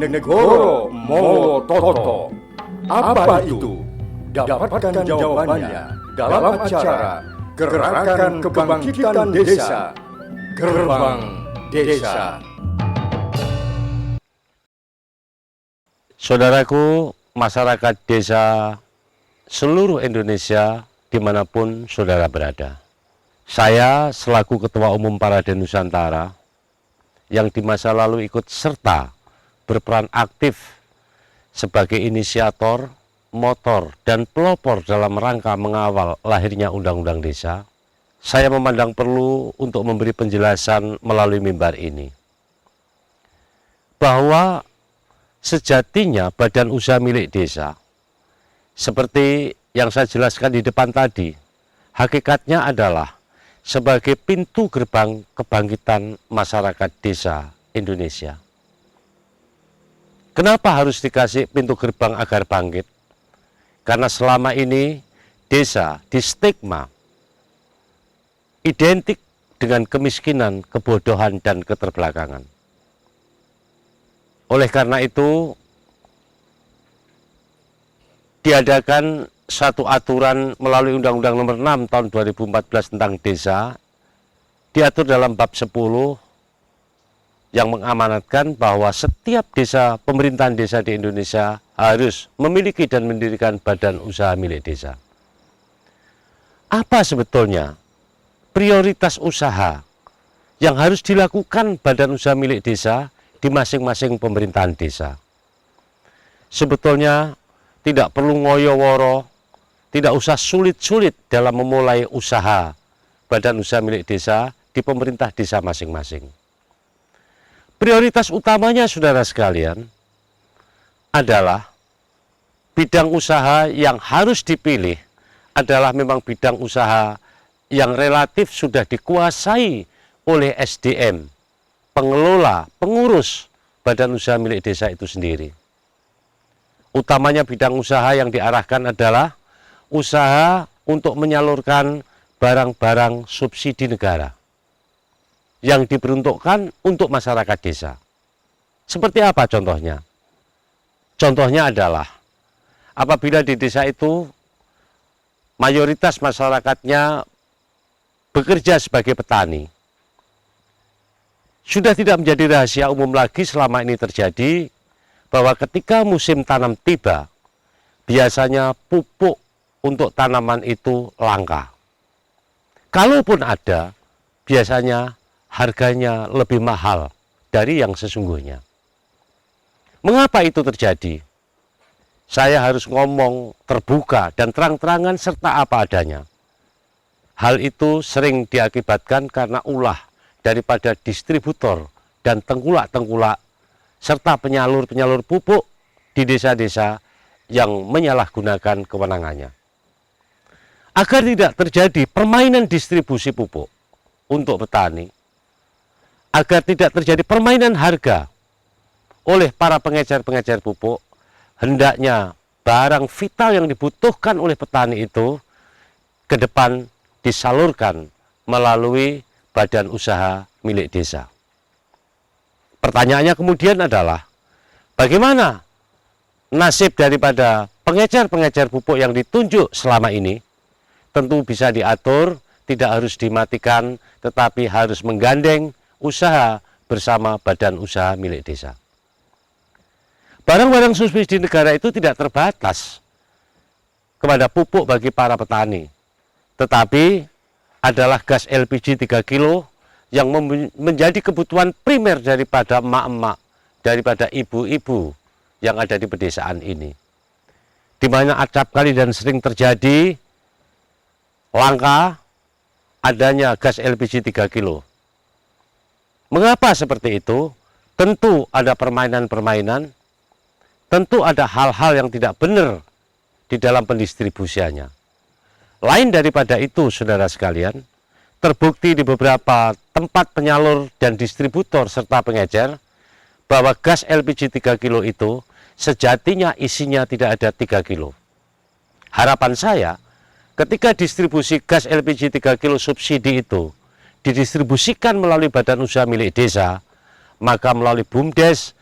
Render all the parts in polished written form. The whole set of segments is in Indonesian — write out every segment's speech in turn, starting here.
Negoro Mowototo. Apa itu? Dapatkan jawabannya dalam acara Gerakan Kebangkitan Desa, Gerbang Desa. Saudaraku, masyarakat desa seluruh Indonesia dimanapun saudara berada. Saya selaku Ketua Umum Parade Nusantara yang di masa lalu ikut serta berperan aktif sebagai inisiator, motor, dan pelopor dalam rangka mengawal lahirnya Undang-Undang Desa, saya memandang perlu untuk memberi penjelasan melalui mimbar ini bahwa sejatinya badan usaha milik desa, seperti yang saya jelaskan di depan tadi, hakikatnya adalah sebagai pintu gerbang kebangkitan masyarakat desa Indonesia. Kenapa harus dikasih pintu gerbang agar bangkit? Karena selama ini desa distigma identik dengan kemiskinan, kebodohan, dan keterbelakangan. Oleh karena itu, diadakan satu aturan melalui Undang-Undang Nomor 6 Tahun 2014 tentang desa, diatur dalam bab 10 yang mengamanatkan bahwa setiap desa, pemerintahan desa di Indonesia harus memiliki dan mendirikan badan usaha milik desa. Apa sebetulnya prioritas usaha yang harus dilakukan badan usaha milik desa di masing-masing pemerintahan desa? Sebetulnya tidak perlu ngoyo-woro, tidak usah sulit-sulit dalam memulai usaha badan usaha milik desa di pemerintah desa masing-masing. Prioritas utamanya, saudara sekalian, adalah bidang usaha yang harus dipilih adalah memang bidang usaha yang relatif sudah dikuasai oleh SDM, pengelola, pengurus badan usaha milik desa itu sendiri. Utamanya bidang usaha yang diarahkan adalah usaha untuk menyalurkan barang-barang subsidi negara yang diperuntukkan untuk masyarakat desa. Seperti apa contohnya? Contohnya adalah apabila di desa itu mayoritas masyarakatnya bekerja sebagai petani, sudah tidak menjadi rahasia umum lagi selama ini terjadi bahwa ketika musim tanam tiba, biasanya pupuk untuk tanaman itu langka. Kalaupun ada, biasanya harganya lebih mahal dari yang sesungguhnya. Mengapa itu terjadi? Saya harus ngomong terbuka dan terang-terangan serta apa adanya. Hal itu sering diakibatkan karena ulah daripada distributor dan tengkulak-tengkulak serta penyalur-penyalur pupuk di desa-desa yang menyalahgunakan kewenangannya. Agar tidak terjadi permainan distribusi pupuk untuk petani, agar tidak terjadi permainan harga oleh para pengecer-pengecer pupuk, hendaknya barang vital yang dibutuhkan oleh petani itu ke depan disalurkan melalui badan usaha milik desa. Pertanyaannya kemudian adalah, bagaimana nasib daripada pengecer-pengecer pupuk yang ditunjuk selama ini? Tentu bisa diatur, tidak harus dimatikan, tetapi harus menggandeng usaha bersama badan usaha milik desa. Barang-barang subsidi negara itu tidak terbatas kepada pupuk bagi para petani, tetapi adalah gas LPG 3 kilo yang menjadi kebutuhan primer daripada emak-emak, daripada ibu-ibu yang ada di pedesaan ini. Di mana acap kali dan sering terjadi langka adanya gas LPG 3 kilo. Mengapa seperti itu? Tentu ada permainan-permainan, tentu ada hal-hal yang tidak benar di dalam pendistribusiannya. Lain daripada itu, saudara sekalian, terbukti di beberapa tempat penyalur dan distributor serta pengecer bahwa gas LPG 3 kilo itu sejatinya isinya tidak ada 3 kilo. Harapan saya, ketika distribusi gas LPG 3 kilo subsidi itu didistribusikan melalui badan usaha milik desa, maka melalui BUMDes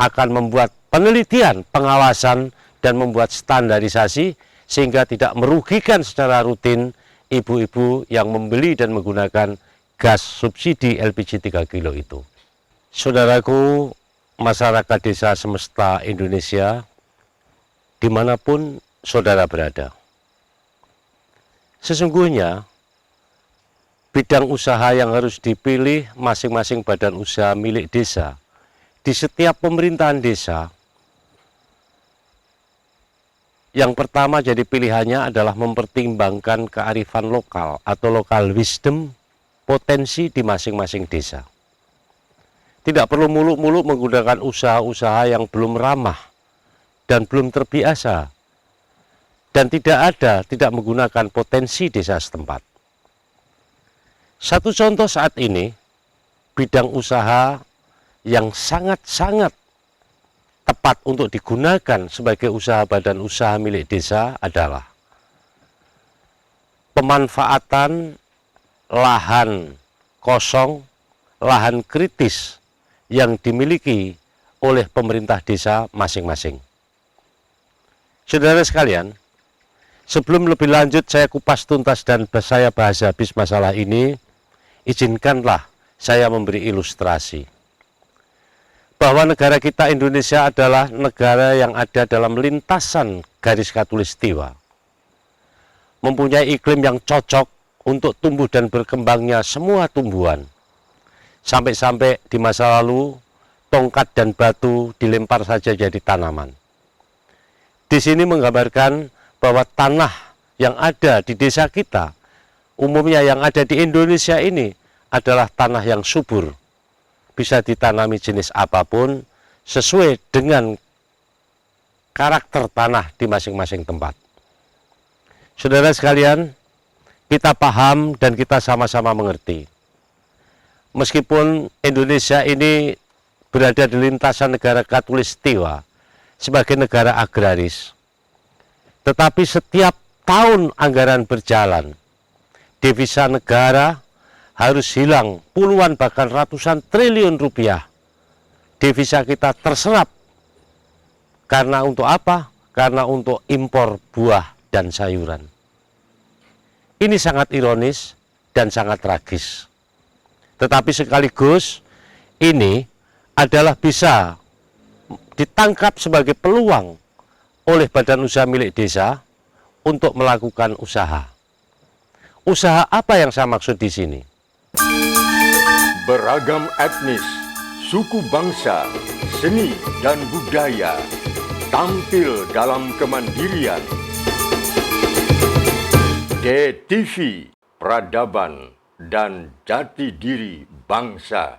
akan membuat penelitian, pengawasan, dan membuat standarisasi sehingga tidak merugikan secara rutin ibu-ibu yang membeli dan menggunakan gas subsidi LPG 3 kilo itu. Saudaraku, masyarakat desa semesta Indonesia, dimanapun saudara berada, sesungguhnya bidang usaha yang harus dipilih masing-masing badan usaha milik desa di setiap pemerintahan desa, yang pertama jadi pilihannya adalah mempertimbangkan kearifan lokal atau local wisdom potensi di masing-masing desa. Tidak perlu muluk-muluk menggunakan usaha-usaha yang belum ramah dan belum terbiasa, dan tidak menggunakan potensi desa setempat. Satu contoh saat ini, bidang usaha yang sangat-sangat tepat untuk digunakan sebagai usaha badan usaha milik desa adalah pemanfaatan lahan kosong, lahan kritis yang dimiliki oleh pemerintah desa masing-masing. Saudara sekalian, sebelum lebih lanjut saya kupas tuntas dan saya bahas habis masalah ini, izinkanlah saya memberi ilustrasi bahwa negara kita Indonesia adalah negara yang ada dalam lintasan garis khatulistiwa, mempunyai iklim yang cocok untuk tumbuh dan berkembangnya semua tumbuhan. Sampai-sampai di masa lalu tongkat dan batu dilempar saja jadi tanaman. Di sini menggambarkan bahwa tanah yang ada di desa kita, umumnya yang ada di Indonesia ini, adalah tanah yang subur. Bisa ditanami jenis apapun sesuai dengan karakter tanah di masing-masing tempat. Saudara sekalian, kita paham dan kita sama-sama mengerti. Meskipun Indonesia ini berada di lintasan negara khatulistiwa sebagai negara agraris, tetapi setiap tahun anggaran berjalan, devisa negara harus hilang puluhan bahkan ratusan triliun rupiah. Devisa kita terserap. Karena untuk apa? Karena untuk impor buah dan sayuran. Ini sangat ironis dan sangat tragis. Tetapi sekaligus ini adalah bisa ditangkap sebagai peluang oleh badan usaha milik desa untuk melakukan usaha. Usaha apa yang saya maksud di sini? Beragam etnis, suku bangsa, seni dan budaya tampil dalam kemandirian. DTV, Peradaban dan Jati Diri Bangsa.